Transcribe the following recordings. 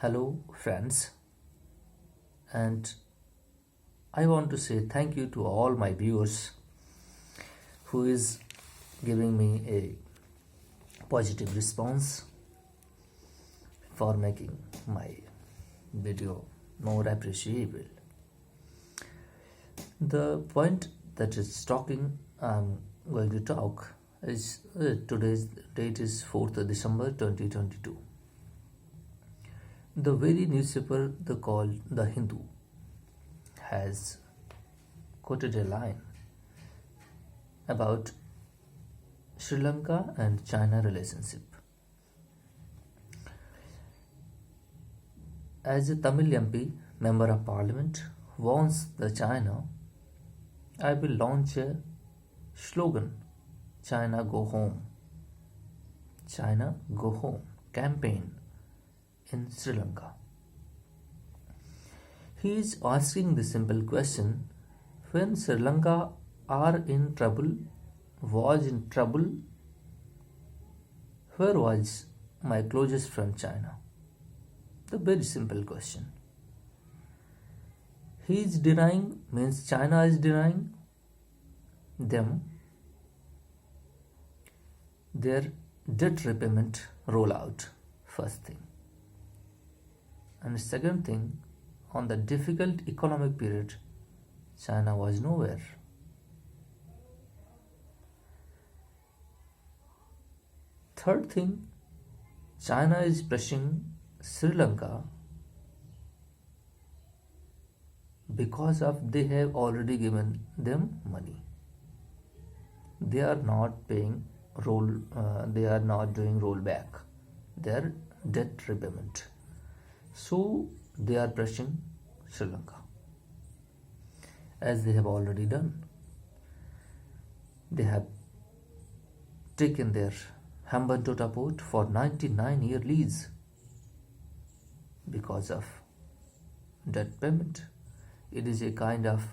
Hello, friends, and I want to say thank you to all my viewers who is giving me a positive response for making my video more appreciable. The point that is talking I'm going to talk is today's date is 4th of December 2022. The very newspaper they call The Hindu has quoted a line about Sri Lanka and China relationship. As a Tamil MP, Member of Parliament, warns the China, I will launch a slogan, China Go Home. China Go Home campaign in Sri Lanka. He is asking the simple question, when Sri Lanka was in trouble, where was my closest friend China? The very simple question. He is denying, means China is denying them their debt repayment rollout, first thing. And second thing, on the difficult economic period, China was nowhere. Third thing, China is pressing Sri Lanka because of they have already given them money. They are not paying they are not doing rollback their debt repayment. So they are pressing Sri Lanka as they have already done. They have taken their Hambantota port for 99-year lease because of debt payment. It is a kind of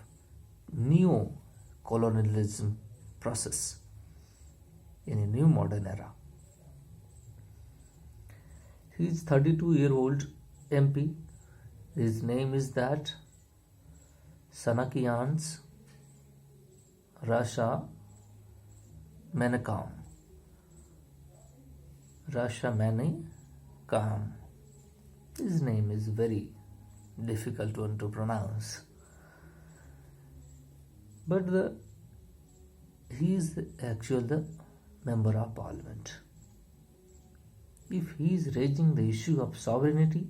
neo-colonialism process in a new modern era. He is 32-year-old MP. His name is that Sanakians Rasha Menakam. Rasha Menakam. His name is very difficult one to pronounce. But he is the member of parliament. If he is raising the issue of sovereignty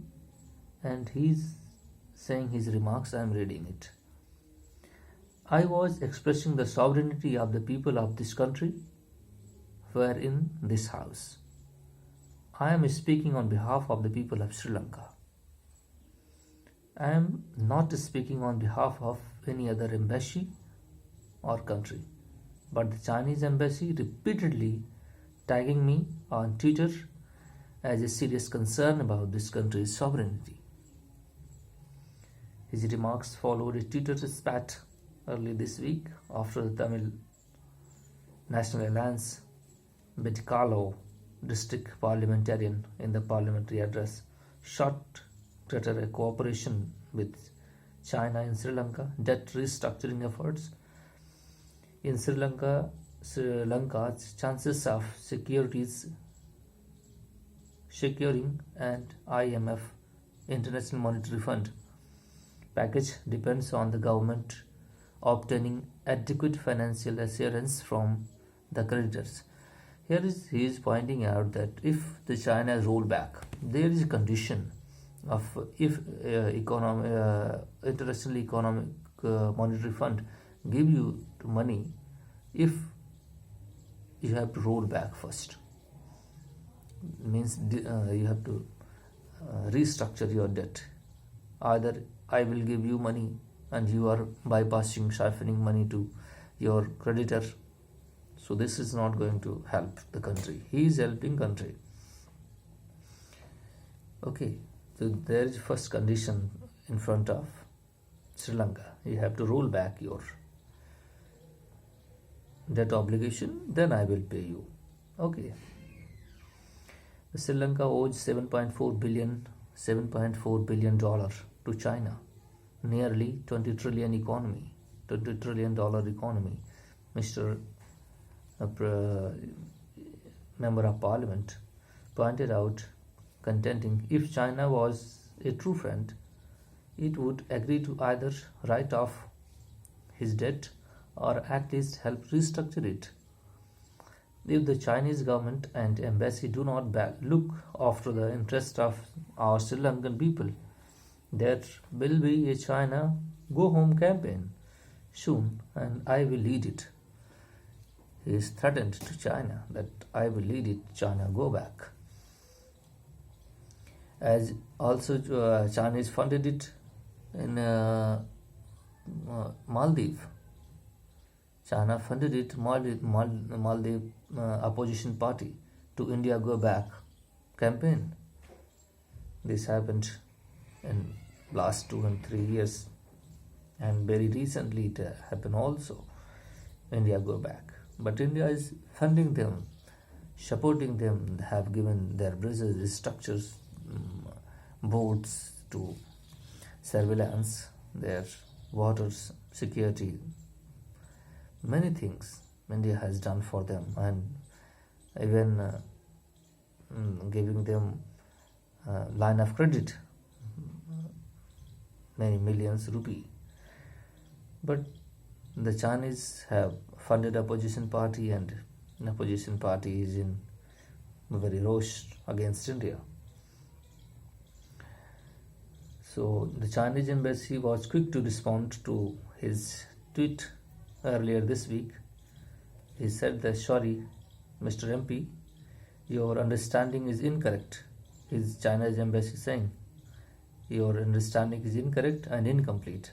and he is saying his remarks, I am reading it. I was expressing the sovereignty of the people of this country were in this house. I am speaking on behalf of the people of Sri Lanka. I am not speaking on behalf of any other embassy or country, but the Chinese embassy repeatedly tagging me on Twitter as a serious concern about this country's sovereignty. His remarks followed a Twitter spat early this week after the Tamil National Alliance Bedikalo district parliamentarian in the parliamentary address shot Twitter a cooperation with China in Sri Lanka debt restructuring efforts. In Sri Lanka's chances of securing and IMF International Monetary Fund package depends on the government obtaining adequate financial assurance from the creditors. He is pointing out that if the China roll back, there is a condition of if International Economic Monetary Fund give you money, if you have to roll back first, means you have to restructure your debt. Either I will give you money and you are bypassing, siphoning money to your creditor. So this is not going to help the country. He is helping country. Okay, so there is first condition in front of Sri Lanka. You have to roll back your debt obligation, then I will pay you. Okay. Sri Lanka owes $7.4 billion $7.4 billion to China, nearly 20 trillion economy, $20 trillion economy. Mr. Member of Parliament pointed out, contending if China was a true friend, it would agree to either write off his debt or at least help restructure it. If the Chinese government and embassy do not look after the interest of our Sri Lankan people, there will be a China Go Home campaign soon, and I will lead it. He is threatened to China that I will lead it, China go back. As also Chinese funded it in Maldives. China funded it, Maldives opposition party to India go back campaign. This happened in last 2 and 3 years, and very recently it happened also, India go back. But India is funding them, supporting them, have given their bridges, structures, boats to surveillance, their waters, security, many things India has done for them, and even giving them line of credit, many millions rupee. But the Chinese have funded opposition party, and the opposition party is in very roast against India. So the Chinese embassy was quick to respond to his tweet earlier this week. He said that, sorry, Mr. MP, your understanding is incorrect. His China's embassy saying, your understanding is incorrect and incomplete.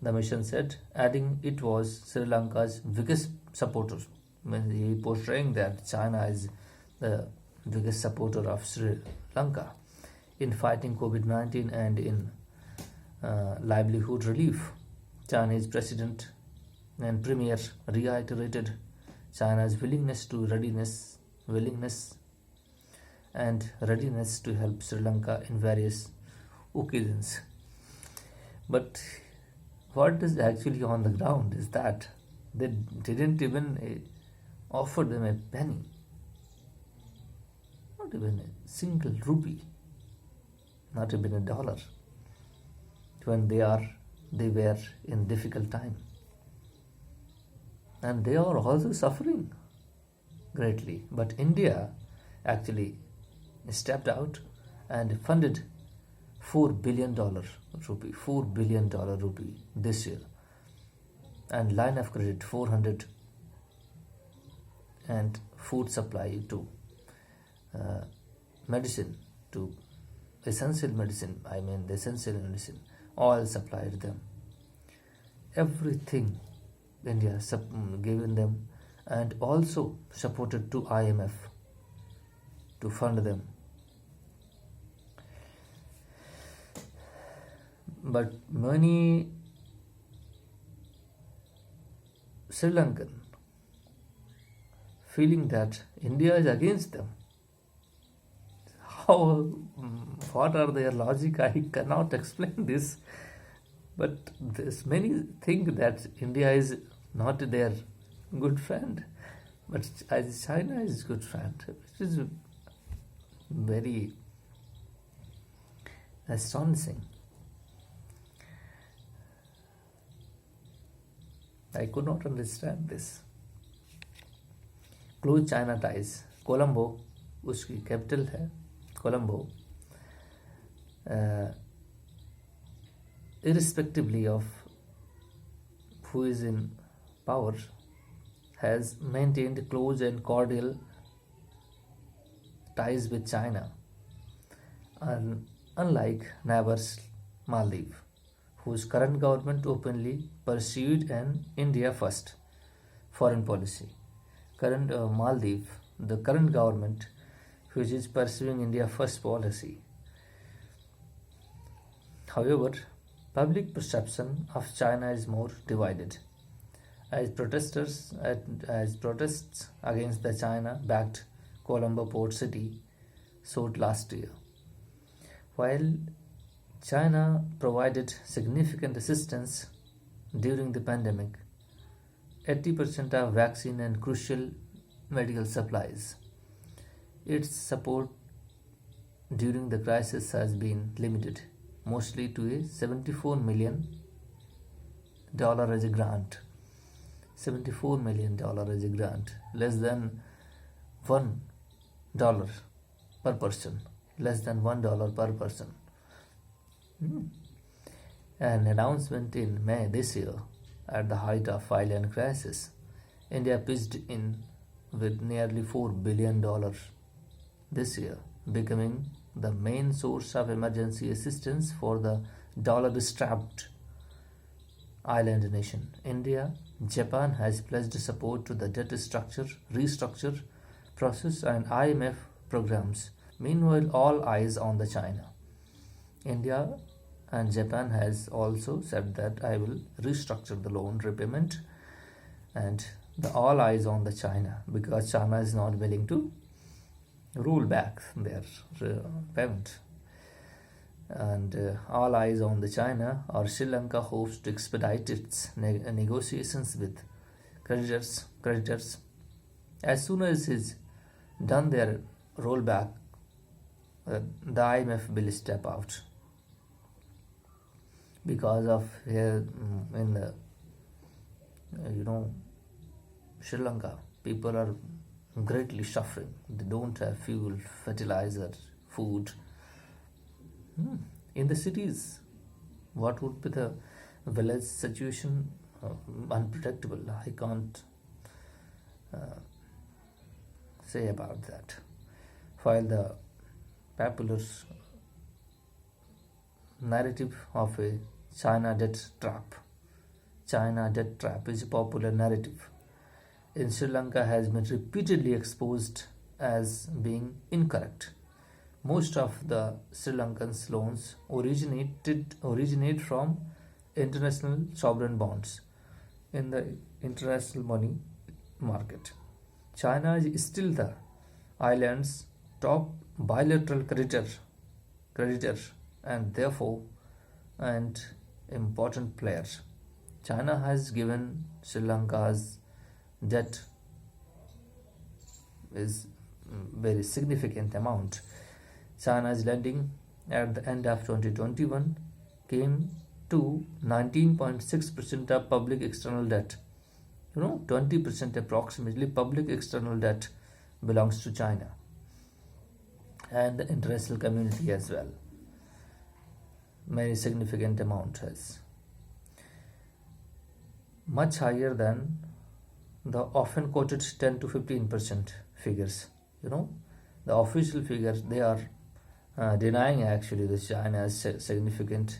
The mission said, adding it was Sri Lanka's biggest supporter. He portraying that China is the biggest supporter of Sri Lanka in fighting COVID-19 and in livelihood relief. Chinese President and Premier reiterated China's willingness and readiness to help Sri Lanka in various occasions. But what is actually on the ground is that they didn't even offer them a penny, not even a single rupee, not even a dollar, when they were in difficult time. And they are also suffering greatly. But India actually stepped out and funded $4 billion rupee this year, and line of credit 400, and food supply to medicine, to essential medicine, all supplied them. Everything India given them, and also supported to IMF to fund them. But many Sri Lankan feeling that India is against them. What are their logic? I cannot explain this. But there's many think that India is not their good friend, but as China is good friend, which is very astonishing. I could not understand this. Close China ties. Colombo, उसकी capital है Colombo. Irrespectively of who is in power, has maintained close and cordial ties with China, and unlike neighbors Maldives, whose current government openly pursued an India first foreign policy. Maldives, the current government, which is pursuing India first policy. However, public perception of China is more divided, as protests against the China-backed Colombo port city soared last year. While China provided significant assistance during the pandemic, 80% of vaccine and crucial medical supplies. Its support during the crisis has been limited, mostly to a $74 million as a grant. $74 million as a grant, less than $1 per person, less than $1 per person. An announcement in May this year, at the height of island crisis, India pitched in with nearly $4 billion this year, becoming the main source of emergency assistance for the dollar-strapped island nation. India, Japan has pledged support to the debt restructure process and IMF programs. Meanwhile, all eyes on the China. India and Japan has also said that I will restructure the loan repayment, and all eyes on the China, because China is not willing to roll back their payment. And all eyes on the China, or Sri Lanka hopes to expedite its negotiations with creditors. As soon as it's done their rollback, the IMF will step out, because of here in the Sri Lanka, people are greatly suffering. They don't have fuel, fertilizer, food. In the cities, what would be the village situation? Unpredictable. I can't say about that. While the popular narrative of a China debt trap is a popular narrative in Sri Lanka, has been repeatedly exposed as being incorrect. Most of the Sri Lankan loans originate from international sovereign bonds in the international money market. China is still the island's top bilateral creditor and therefore an important player. China has given Sri Lanka's debt is very significant amount. China's lending at the end of 2021 came to 19.6% of public external debt. 20% approximately public external debt belongs to China and the international community as well. Very significant amount has much higher than the often quoted 10 to 15% figures. The official figures, they are denying actually the China's significant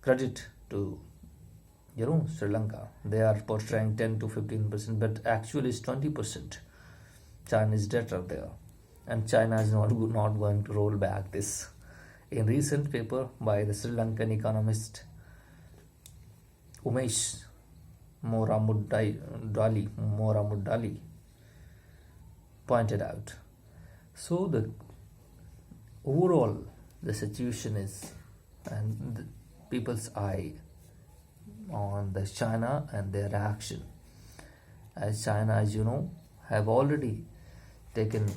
credit to Sri Lanka. They are portraying 10 to 15%, but actually it's 20%. Chinese debt are there, and China is not going to roll back this. In recent paper by the Sri Lankan economist Umesh Moramuddali pointed out. So the overall the situation is, and the people's eye on the China and their action, as China, as you know, have already taken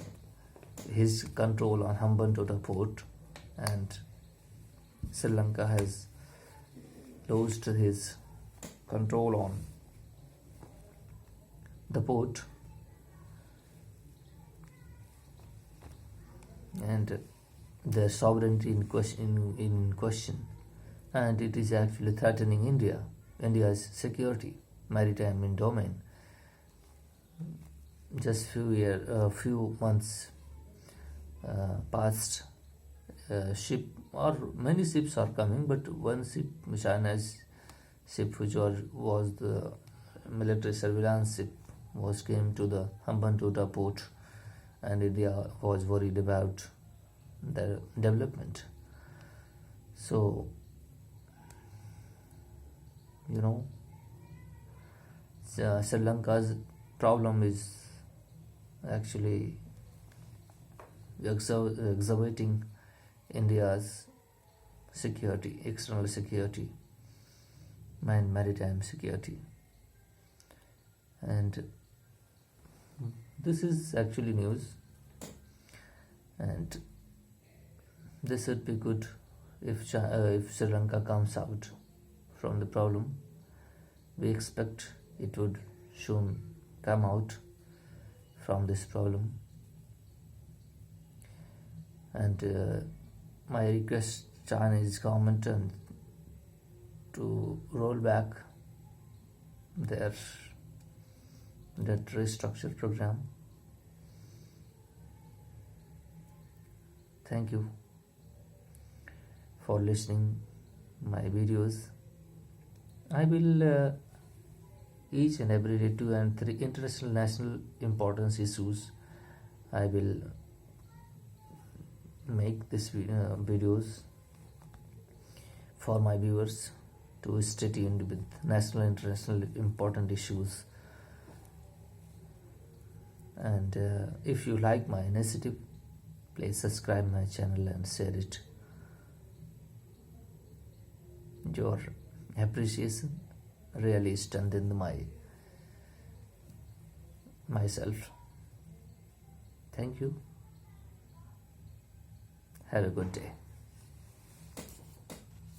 his control on Hambantota port, and Sri Lanka has lost his control on the port, and their sovereignty in question, and it is actually threatening India's security, maritime domain. Just few months past, many ships are coming, but one ship, China's ship, which was the military surveillance ship, came to the Hambantota port, and India was worried about the development. So Sri Lanka's problem is actually exacerbating India's security, external security, and maritime security. And this is actually news, and this would be good if Sri Lanka comes out from the problem. We expect it would soon come out from this problem. And my request Chinese government and to roll back their debt restructure program. Thank you for listening my videos. I will each and every day 2 and 3 international national importance issues. I will make this videos for my viewers to stay tuned with national and international important issues. And if you like my initiative, please subscribe my channel and share it. Your appreciation really strengthens myself. Thank you. Have a good day.